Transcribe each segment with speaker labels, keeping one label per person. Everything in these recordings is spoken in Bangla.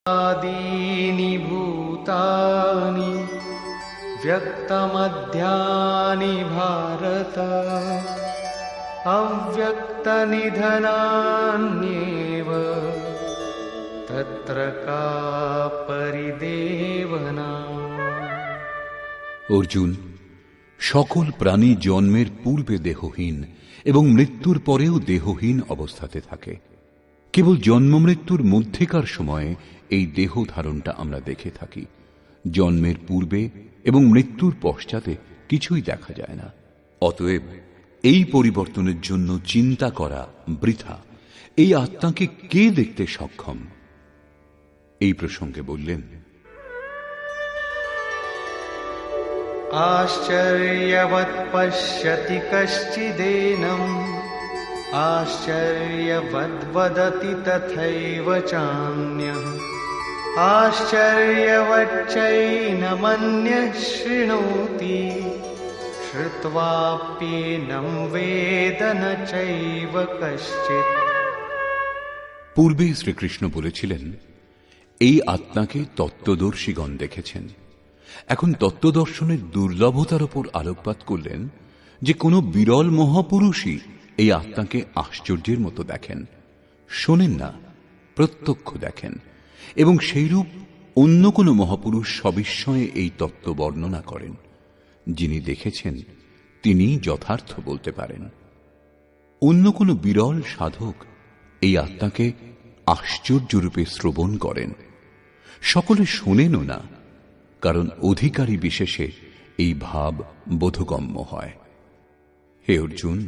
Speaker 1: आदीनि भूतानि व्यक्तमध्यानि भारत अव्यक्तनिधनान्येव तत्र का परिदेवना।
Speaker 2: অর্জুন, সকল প্রাণী জন্মের পূর্বে দেহহীন এবং মৃত্যুর পরেও দেহহীন অবস্থাতে থাকে। কেবল জন্ম মৃত্যুর মধ্যেকার সময়ে এই দেহ ধারণটা আমরা দেখে থাকি। জন্মের পূর্বে এবং মৃত্যুর পশ্চাতে কিছুই দেখা যায় না। অতএব এই পরিবর্তনের জন্য চিন্তা করা বৃথা। এই আত্মাকে কে দেখতে সক্ষম? এই প্রসঙ্গে বললেন,
Speaker 1: आश्चर्यवत् पश्यति कश्चिदेनम् आश्चर्यवद् वदति तथैव चान्यः आश्चर्यवच्चैनमन्यः शृणोति श्रुत्वाप्येनं वेद न चैव कश्चित्।
Speaker 2: পূর্বে শ্রীকৃষ্ণ বলেছিলেন, এই আত্মাকে তত্ত্বদর্শীগণ দেখেছেন। এখন তত্ত্বদর্শনের দুর্লভতার উপর আলোকপাত করলেন যে কোনো বিরল মহাপুরুষই এই আত্মাকে আশ্চর্যের মতো দেখেন। শোনেন না, প্রত্যক্ষ দেখেন। এবং সেইরূপ অন্য কোনো মহাপুরুষ সবিস্ময়ে এই তত্ত্ব বর্ণনা করেন। যিনি দেখেছেন তিনি যথার্থ বলতে পারেন। অন্য কোনো বিরল সাধক এই আত্মাকে আশ্চর্যরূপে শ্রবণ করেন। সকলে শোনেনও না, কারণ অধিকারী বিশেষে এই ভাব বোধগম্য হয়। হে অর্জুন,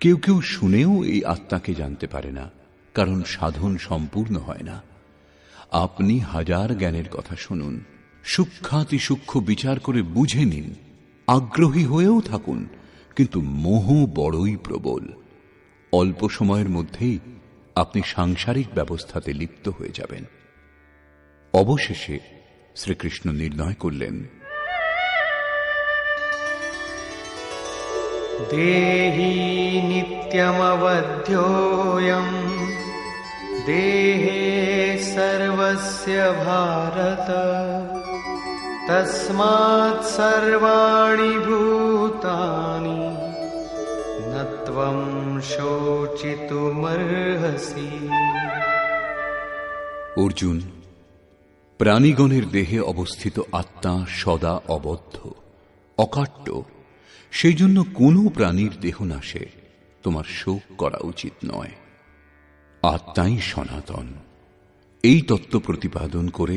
Speaker 2: কেউ কেউ শুনেও এই আত্মাকে জানতে পারে না, কারণ সাধন সম্পূর্ণ হয় না। আপনি হাজার জ্ঞানের কথা শুনুন, সূক্ষ্মাতি সূক্ষ্ম বিচার করে বুঝে নিন, আগ্রহী হয়েও থাকুন, কিন্তু মোহ বড়ই প্রবল। অল্প সময়ের মধ্যেই আপনি সাংসারিক ব্যবস্থাতে লিপ্ত হয়ে যাবেন। অবশেষে শ্রীকৃষ্ণ নির্ণয় করলেন,
Speaker 1: দেহি নিত্যমবধ্যোয়ম দেহে সর্বস্য ভারত তস্মাৎ সর্বাণি ভূতানি ন ত্বং শোচিতুমর্হসি।
Speaker 2: অর্জুন, প্রাণীগণের দেহে অবস্থিত আত্মা সদা অবদ্ধ, অকাট্য। সেই জন্য কোনো প্রাণীর দেহনাশে তোমার শোক করা উচিত নয়। আত্মাই সনাতন। এই তত্ত্ব প্রতিপাদন করে,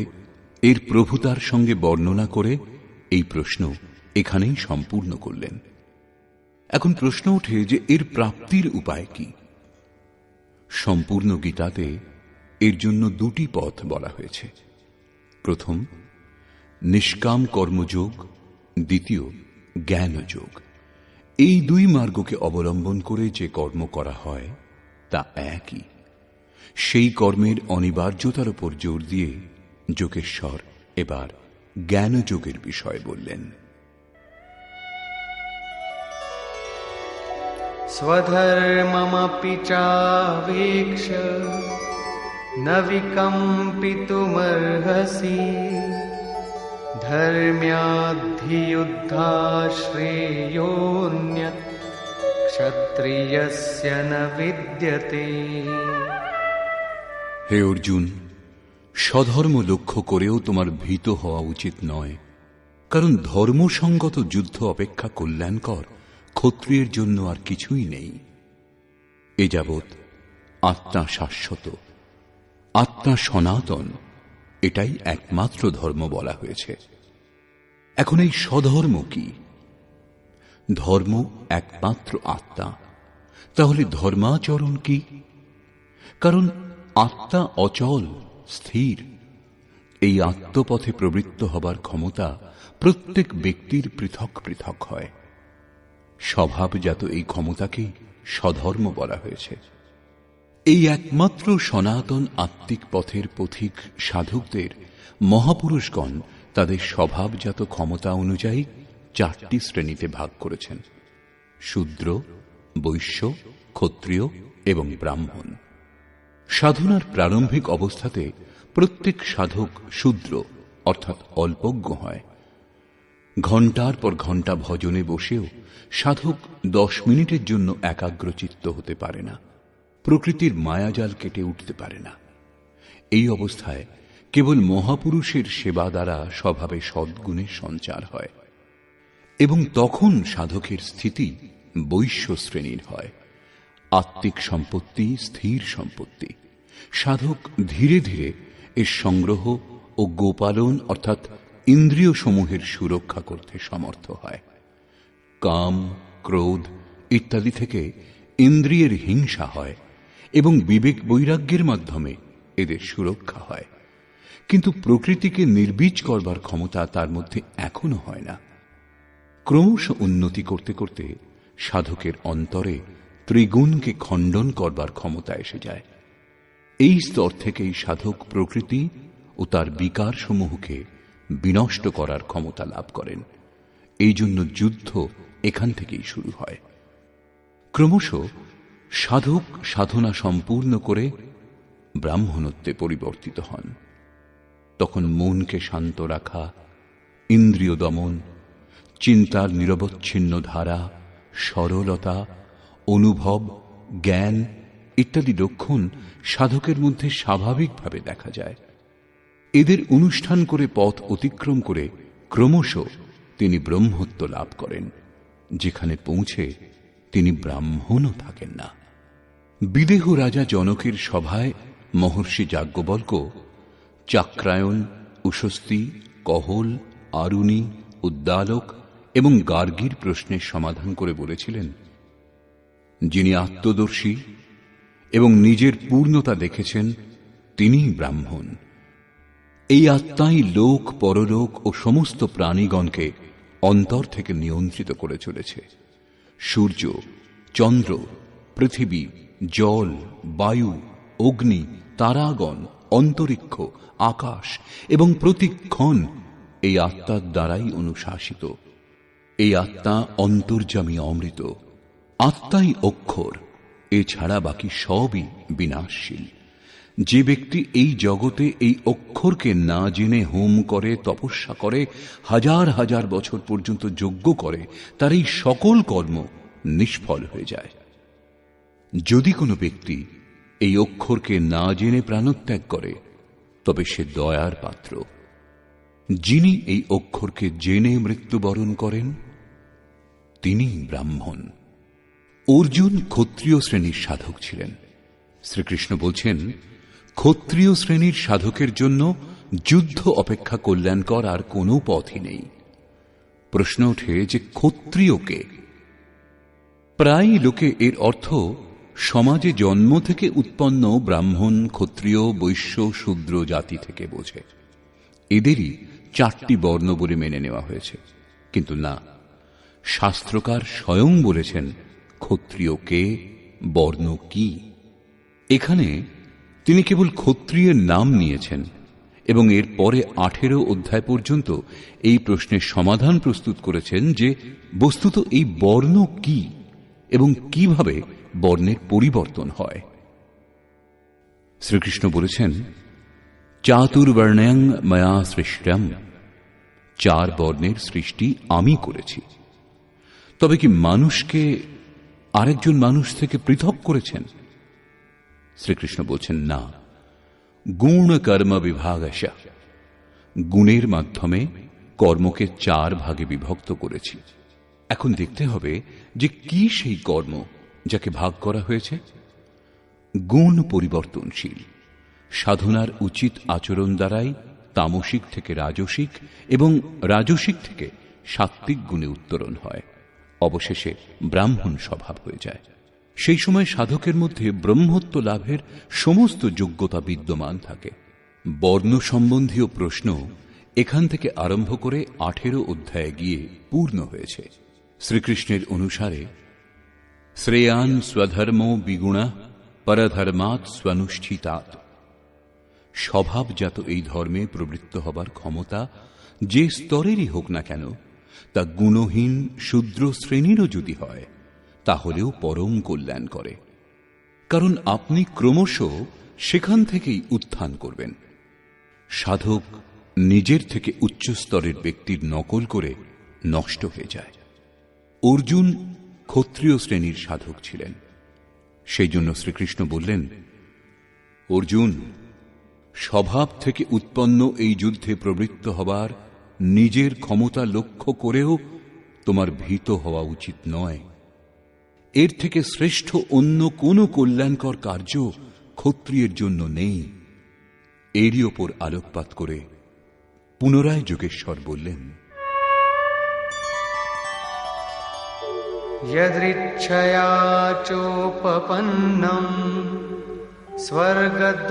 Speaker 2: এর প্রভুতার সঙ্গে বর্ণনা করে এই প্রশ্ন এখানেই সম্পূর্ণ করলেন। এখন প্রশ্ন ওঠে যে এর প্রাপ্তির উপায় কি? সম্পূর্ণ গীতাতে এর জন্য দুটি পথ বলা হয়েছে। প্রথম নিষ্কাম কর্মযোগ, দ্বিতীয় জ্ঞানযোগ। এই দুই মার্গকে অবলম্বন করে যে কর্ম করা হয় তা একই। সেই কর্মের অনিবার্যতার উপর জোর দিয়ে যোগেশ্বর এবার জ্ঞানযোগের বিষয় বললেন।
Speaker 1: স্বধর্মমপি চাবেক্ষ ন বিকম্পিতুমর্হসি ধর্ম্যাদ্ধিযুদ্ধা শ্রেয়োন্যৎ ক্ষত্রিয়স্য ন বিদ্যতে।
Speaker 2: হে অর্জুন, স্বধর্ম লক্ষ্য করেও তোমার ভীত হওয়া উচিত নয়, কারণ ধর্মসঙ্গত যুদ্ধ অপেক্ষা কল্যাণকর ক্ষত্রিয়ের জন্য আর কিছুই নেই। এ যাবৎ আত্মা শাশ্বত, আত্মা সনাতন, এটাই একমাত্র ধর্ম বলা হয়েছে। এখন এই স্বধর্ম কি? ধর্ম একমাত্র আত্মা। তাহলে ধর্মাচরণ কি? কারণ আত্মা অচল, স্থির। এই আত্মপথে প্রবৃত্ত হবার ক্ষমতা প্রত্যেক ব্যক্তির পৃথক পৃথক হয়। স্বভাবজাত এই ক্ষমতাকেই স্বধর্ম বলা হয়েছে। এই একমাত্র সনাতন আত্মিক পথের পথিক সাধকদের মহাপুরুষগণ তাদের স্বভাবজাত ক্ষমতা অনুযায়ী 4টি শ্রেণীতে ভাগ করেছেন: শূদ্র, বৈশ্য, ক্ষত্রিয় এবং ব্রাহ্মণ। সাধনার প্রারম্ভিক অবস্থাতে প্রত্যেক সাধক শূদ্র অর্থাৎ অল্পজ্ঞ হয়। ঘণ্টার পর ঘণ্টা ভজনে বসেও সাধক 10 মিনিটের জন্য একাগ্রচিত্ত হতে পারে না, প্রকৃতির মায়াজাল কেটে উঠতে পারে না। এই অবস্থায় কেবল মহাপুরুষের সেবা দ্বারা স্বভাবে সদ্গুণের সঞ্চার হয় এবং তখন সাধকের স্থিতি বৈশ্য শ্রেণীর হয়। আত্মিক সম্পত্তি স্থির সম্পত্তি। সাধক ধীরে ধীরে এর সংগ্রহ ও গোপালন অর্থাৎ ইন্দ্রিয় সমূহের সুরক্ষা করতে সমর্থ হয়। কাম, ক্রোধ ইত্যাদি থেকে ইন্দ্রিয়ের হিংসা হয় এবং বিবেক বৈরাগ্যের মাধ্যমে এদের সুরক্ষা হয়। কিন্তু প্রকৃতিকে নির্বীজ করবার ক্ষমতা তার মধ্যে এখনো হয় না। ক্রমশ উন্নতি করতে করতে সাধকের অন্তরে ত্রিগুণকে খণ্ডন করবার ক্ষমতা এসে যায়। এই স্তর থেকেই সাধক প্রকৃতি ও তার বিকার সমূহকে বিনষ্ট করার ক্ষমতা লাভ করেন। এই জন্য যুদ্ধ এখান থেকেই শুরু হয়। ক্রমশ সাধক সাধনা সম্পূর্ণ করে ব্রাহ্মণত্বে পরিবর্তিত হন। তখন মনকে শান্ত রাখা, ইন্দ্রিয় দমন, চিন্তার নিরবচ্ছিন্ন ধারা, সরলতা, অনুভব, জ্ঞান ইত্যাদি লক্ষণ সাধকের মধ্যে স্বাভাবিকভাবে দেখা যায়। এদের অনুষ্ঠান করে পথ অতিক্রম করে ক্রমশ তিনি ব্রহ্মত্ব লাভ করেন, যেখানে পৌঁছে তিনি ব্রাহ্মণও থাকেন না। বিদেহ রাজা জনকের সভায় মহর্ষি যাজ্ঞবল্ক্য চাক্রায়ণ, উশস্তি, কহল, আরুণী, উদ্দালক এবং গার্গীর প্রশ্নের সমাধান করে বলেছিলেন, যিনি আত্মদর্শী এবং নিজের পূর্ণতা দেখেছেন তিনিই ব্রাহ্মণ। এই আত্মাই লোক, পরলোক ও সমস্ত প্রাণীগণকে অন্তর থেকে নিয়ন্ত্রিত করে চলেছে। সূর্য, চন্দ্র, পৃথিবী, জল, বায়ু, অগ্নি, তারাগণ, অন্তরিক্ষ, আকাশ এবং প্রতিক্ষণ এই আত্মার দ্বারাই অনুশাসিত। এই আত্মা অন্তর্যামী অমৃত। আত্মাই অক্ষর, এছাড়া বাকি সবই বিনাশশীল। যে ব্যক্তি এই জগতে এই অক্ষরকে না জেনে হোম করে, তপস্যা করে, হাজার হাজার বছর পর্যন্ত যজ্ঞ করে, তার এই সকল কর্ম নিষ্ফল হয়ে যায়। যদি কোনো ব্যক্তি এই অক্ষরকে না জেনে প্রাণত্যাগ করে, তবে সে দয়ার পাত্র। যিনি এই অক্ষরকে জেনে মৃত্যুবরণ করেন তিনি ব্রাহ্মণ। অর্জুন ক্ষত্রিয় শ্রেণীর সাধক ছিলেন। শ্রীকৃষ্ণ বলছেন, ক্ষত্রিয় শ্রেণীর সাধকের জন্য যুদ্ধ অপেক্ষা কল্যাণকর আর কোনো পথই নেই। প্রশ্ন ওঠে যে ক্ষত্রিয়কে? প্রায় লোকে এর অর্থ সমাজে জন্ম থেকে উৎপন্ন ব্রাহ্মণ, ক্ষত্রিয়, বৈশ্য, শূদ্র জাতি থেকে বোঝে। এদেরই 4টি বর্ণ বলে মেনে নেওয়া হয়েছে। কিন্তু না, শাস্ত্রকার স্বয়ং বলেছেন ক্ষত্রিয় কে, বর্ণ কি। এখানে তিনি কেবল ক্ষত্রিয়ের নাম নিয়েছেন এবং এর পরে 18 অধ্যায় পর্যন্ত এই প্রশ্নের সমাধান প্রস্তুত করেছেন যে বস্তুত এই বর্ণ কি এবং কিভাবে বর্ণের পরিবর্তন হয়। শ্রীকৃষ্ণ বলেছেন, চাতুর্বর্ণ্যং ময়া সৃষ্টম, 4 বর্ণের সৃষ্টি আমি করেছি। তবে কি মানুষকে আরেকজন মানুষ থেকে পৃথক করেছেন? শ্রীকৃষ্ণ বলছেন, না, গুণ কর্ম বিভাগশ, গুণের মাধ্যমে কর্মকে 4 ভাগে বিভক্ত করেছি। এখন দেখতে হবে যে কি সেই কর্ম যাকে ভাগ করা হয়েছে। গুণ পরিবর্তনশীল। সাধনার উচিত আচরণ দ্বারাই তামসিক থেকে রাজসিক এবং রাজসিক থেকে সাত্ত্বিক গুণে উত্তরণ হয়, অবশেষে ব্রাহ্মণ স্বভাব হয়ে যায়। সেই সময় সাধকের মধ্যে ব্রহ্মত্ব লাভের সমস্ত যোগ্যতা বিদ্যমান থাকে। বর্ণ সম্বন্ধীয় প্রশ্ন এখান থেকে আরম্ভ করে 18 অধ্যায়ে গিয়ে পূর্ণ হয়েছে। শ্রীকৃষ্ণের অনুসারে শ্রেয়ান স্বধর্ম বিগুণা পরধর্মাৎ স্বনুষ্ঠিতাৎ, স্বভাবজাত এই ধর্মে প্রবৃত্ত হবার ক্ষমতা যে স্তরেরই হোক না কেন, তা গুণহীন শূদ্র শ্রেণীরও যদি হয় তাহলেও পরম কল্যাণ করে। কারণ আপনি ক্রমশ সেখান থেকেই উত্থান করবেন। সাধক নিজের থেকে উচ্চ স্তরের ব্যক্তির নকল করে নষ্ট হয়ে যায়। অর্জুন ক্ষত্রিয় শ্রেণীর সাধক ছিলেন। সেই জন্য শ্রীকৃষ্ণ বললেন, অর্জুন, স্বভাব থেকে উৎপন্ন এই যুদ্ধে প্রবৃত্ত হবার নিজের ক্ষমতা লক্ষ্য করেও তোমার ভীত হওয়া উচিত নয়। এর থেকে শ্রেষ্ঠ অন্য কোনো কল্যাণকর কার্য ক্ষত্রিয়ের জন্য নেই। এরই ওপর আলোকপাত করে পুনরায় যোগেশ্বর বললেন,
Speaker 1: यदृच्छया चोपपन्नं स्वर्गद्वारमपावृतं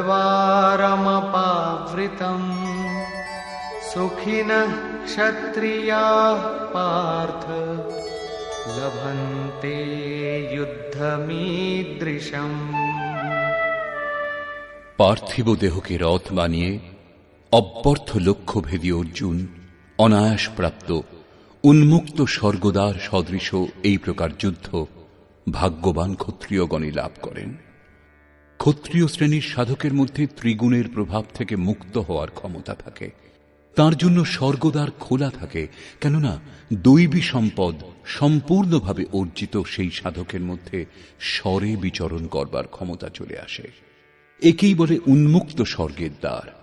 Speaker 1: सुखिनः क्षत्रियाः पार्थ लभन्ते युद्धमीदृशम्।
Speaker 2: পার্থিব দেহকে রথ বানিয়ে অব্যর্থ লক্ষ্যভেদী অর্জুন অনায়াস প্রাপ্ত উন্মুক্ত স্বর্গদ্বার সদৃশ এই প্রকার যুদ্ধ ভাগ্যবান ক্ষত্রিয়গণে লাভ করেন। ক্ষত্রিয় শ্রেণীর সাধকের মধ্যে ত্রিগুণের প্রভাব থেকে মুক্ত হওয়ার ক্ষমতা থাকে। তার জন্য স্বর্গদ্বার খোলা থাকে, কেননা দৈবী সম্পদ সম্পূর্ণভাবে অর্জিত সেই সাধকের মধ্যে স্বরে বিচরণ করবার ক্ষমতা চলে আসে। একেই বলে উন্মুক্ত স্বর্গের দ্বার।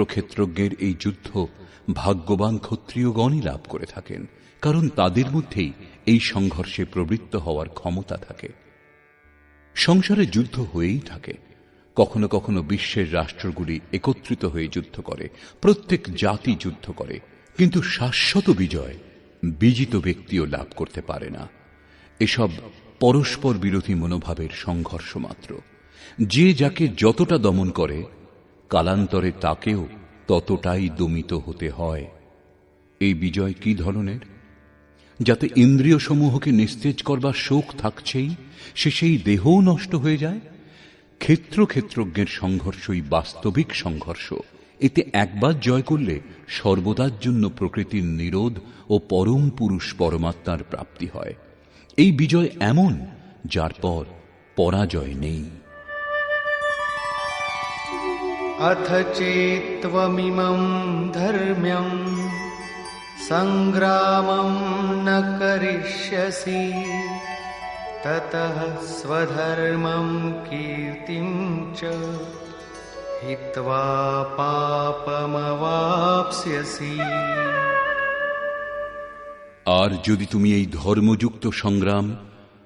Speaker 2: ক্ষেত্রজ্ঞের এই যুদ্ধ ভাগ্যবান ক্ষত্রিয়গণই লাভ করে থাকেন, কারণ তাদের মধ্যেই এই সংঘর্ষে প্রবৃত্ত হওয়ার ক্ষমতা থাকে। সংসারে যুদ্ধ হয়েই থাকে। কখনো কখনো বিশ্বের রাষ্ট্রগুলি একত্রিত হয়ে যুদ্ধ করে, প্রত্যেক জাতি যুদ্ধ করে, কিন্তু শাশ্বত বিজয় বিজিত ব্যক্তিও লাভ করতে পারে না। এসব পরস্পর বিরোধী মনোভাবের সংঘর্ষ মাত্র। যে যাকে যতটা দমন করে, কালান্তরে তাকেও ততটাই দমিত হতে হয়। এই বিজয় কি ধরনের? যাতে ইন্দ্রিয় সমূহকে নিস্তেজ করবার শোক থাকছেই, সে সেই দেহও নষ্ট হয়ে যায়। ক্ষেত্রজ্ঞের সংঘর্ষই বাস্তবিক সংঘর্ষ। এতে একবার জয় করলে সর্বদার জন্য প্রকৃতির নিরোধ ও পরম পুরুষ পরমাত্মার প্রাপ্তি হয়। এই বিজয় এমন, যার পর পরাজয় নেই।
Speaker 1: अथ चेत्त्वमिमं धर्म्यं संग्रामं न करिष्यसि ततः स्वधर्मं कीर्तिं च हित्वा पापमवाप्स्यसि।
Speaker 2: আর যদি তুমি এই ধর্মযুক্ত সংগ্রাম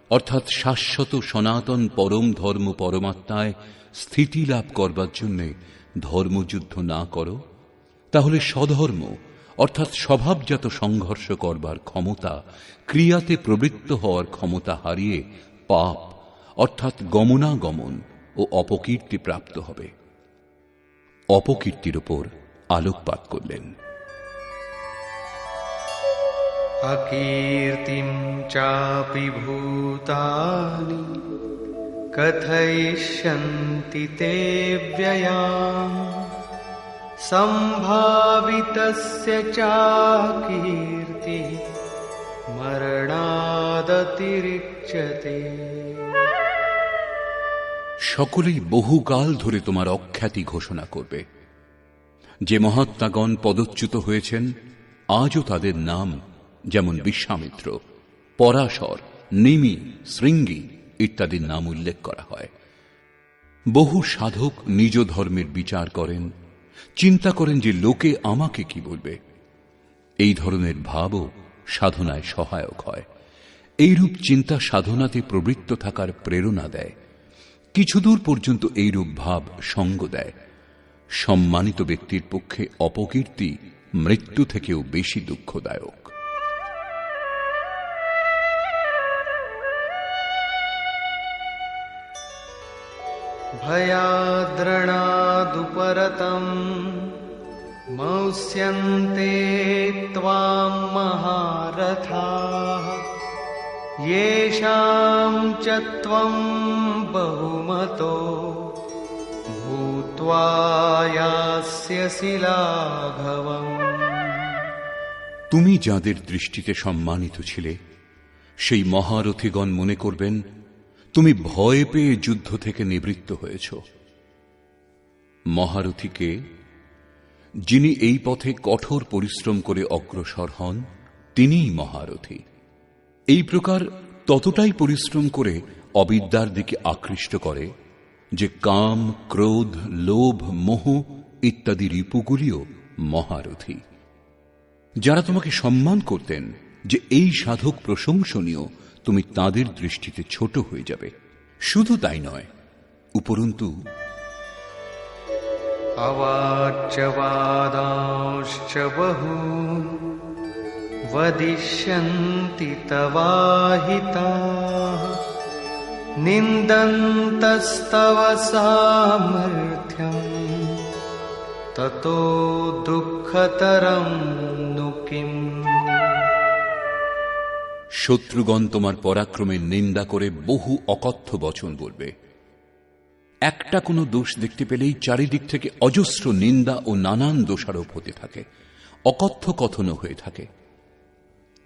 Speaker 2: অর্থাৎ শাশ্বত সনাতন পরম ধর্ম পরমাত্মায় স্থিতি লাভ করবার জন্যে ধর্মযুদ্ধ না করো, তাহলে স্বধর্ম অর্থাৎ স্বভাবজাত সংঘর্ষ করবার ক্ষমতা, ক্রিয়াতে প্রবৃত্ত হওয়ার ক্ষমতা হারিয়ে পাপ অর্থাৎ গমনাগমন ও অপকীর্তি প্রাপ্ত হবে। অপকীর্তির উপর আলোকপাত করলেন।
Speaker 1: अकीर्तिं चापि भूतानि कथयिष्यन्ति ते व्ययाम् सम्भावितस्य चाकीर्ति मरणादतिरिच्यते।
Speaker 2: সকলেই বহুকাল ধরে তোমার অখ্যাতি ঘোষণা করবে। যে মহাত্মাগণ পদচ্যুত হয়েছেন, আজও তাদের নাম যেমন বিশ্বামিত্র, পরাশর, নিমি, শৃঙ্গী ইত্যাদির নাম উল্লেখ করা হয়। বহু সাধক নিজ ধর্মের বিচার করেন, চিন্তা করেন যে লোকে আমাকে কি বলবে। এই ধরনের ভাবও সাধনায় সহায়ক হয়। এইরূপ চিন্তা সাধনাতে প্রবৃত্ত থাকার প্রেরণা দেয়। কিছুদূর পর্যন্ত এইরূপ ভাব সঙ্গ দেয়। সম্মানিত ব্যক্তির পক্ষে অপকীর্তি মৃত্যু থেকেও বেশি দুঃখদায়ক।
Speaker 1: भयाद्रणादुपरतं मौस्यन्ते त्वां महारथाः येषां च त्वं बहुमतो भूत्वा यास्यसि लाघवम्।
Speaker 2: তুমি যাদের দৃষ্টিতে সম্মানিত ছিলে, সেই মহারথীগণ মনে করবেন তুমি ভয় পেয়ে যুদ্ধ থেকে নিবৃত্ত হয়েছ। মহারথীকে যিনি এই পথে কঠোর পরিশ্রম করে অগ্রসর হন তিনিই মহারথী। এই প্রকার ততটাই পরিশ্রম করে অবিদ্যার দিকে আকৃষ্ট করে যে কাম, ক্রোধ, লোভ, মোহ ইত্যাদি রিপুগুলিও মহারথী। যারা তোমাকে সম্মান করতেন যে এই সাধক প্রশংসনীয়, তুমি তাদের দৃষ্টিতে ছোট হয়ে যাবে। শুধু তাই নয়, উপরন্তু
Speaker 1: अवाच्यवादांश्च बहून् वदिष्यन्ति तवाहिताः निन्दन्तस्तव सामर्थ्यम् ततो दुःखतरं नु किम्।
Speaker 2: শত্রুগণ তোমার পরাক্রমের নিন্দা করে বহু অকথ্য বচন বলবে। একটা কোনো দোষ দেখতে পেলেই চারিদিক থেকে অজস্র নিন্দা ও নানান দোষারোপ হতে থাকে, অকথ্য কথনও হয়ে থাকে।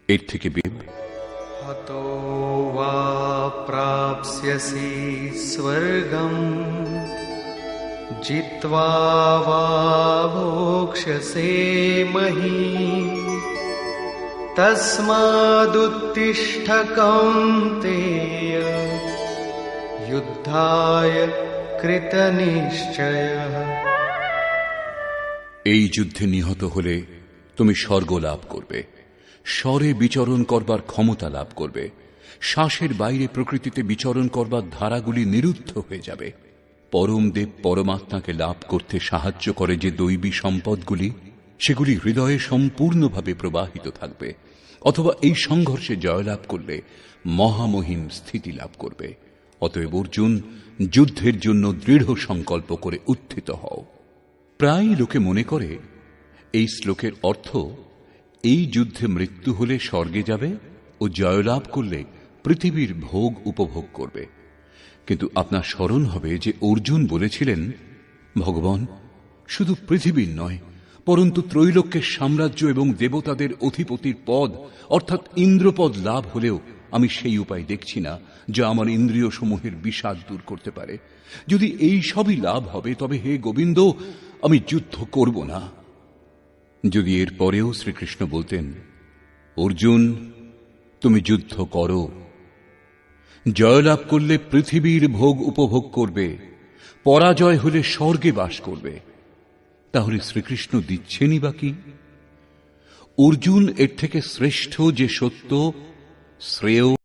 Speaker 2: এর থেকে
Speaker 1: हतो वा प्राप्स्यसि स्वर्गम् जित्वा वा भोक्ष्यसे महीम् तस्मादुत्तिष्ठ कौन्तेय युद्धाय कृतनिश्चयः।
Speaker 2: এই যুদ্ধে নিহত হলে তুমি স্বর্গ লাভ করবে, স্বরে বিচরণ করবার ক্ষমতা লাভ করবে, শ্বাসের বাইরে প্রকৃতিতে বিচরণ করবার ধারাগুলি নিরুদ্ধ হয়ে যাবে। পরমদেব পরমাত্মাকে লাভ করতে সাহায্য করে যে দৈবী সম্পদগুলি, সেগুলি হৃদয়ে সম্পূর্ণভাবে প্রবাহিত থাকবে, অথবা এই সংঘর্ষে জয়লাভ করলে মহামহিম স্থিতি লাভ করবে। অতএব অর্জুন, যুদ্ধের জন্য দৃঢ় সংকল্প করে উত্থিত হও। প্রায় লোকে মনে করে এই শ্লোকের অর্থ এই যুদ্ধে মৃত্যু হলে স্বর্গে যাবে ও জয়লাভ করলে পৃথিবীর ভোগ উপভোগ করবে। কিন্তু আপনার স্মরণ হবে যে অর্জুন বলেছিলেন, ভগবান, শুধু পৃথিবীর নয়, পরন্তু ত্রৈলোক্যের সাম্রাজ্য এবং দেবতাদের অধিপতির পদ অর্থাৎ ইন্দ্রপদ লাভ হলেও আমি সেই উপায় দেখছি না যা আমার ইন্দ্রিয় সমূহের বিষাদ দূর করতে পারে। যদি এই সবই লাভ হবে তবে হে গোবিন্দ, আমি যুদ্ধ করব না। যদি এর পরেও শ্রীকৃষ্ণ বলতেন, অর্জুন, তুমি যুদ্ধ করো, জয়লাভ করলে পৃথিবীর ভোগ উপভোগ করবে, পরাজয় হলে স্বর্গে বাস করবে, তাহলে শ্রীকৃষ্ণ দিচ্ছেনই বা কি? অর্জুন এর থেকে শ্রেষ্ঠ যে সত্য, শ্রেয়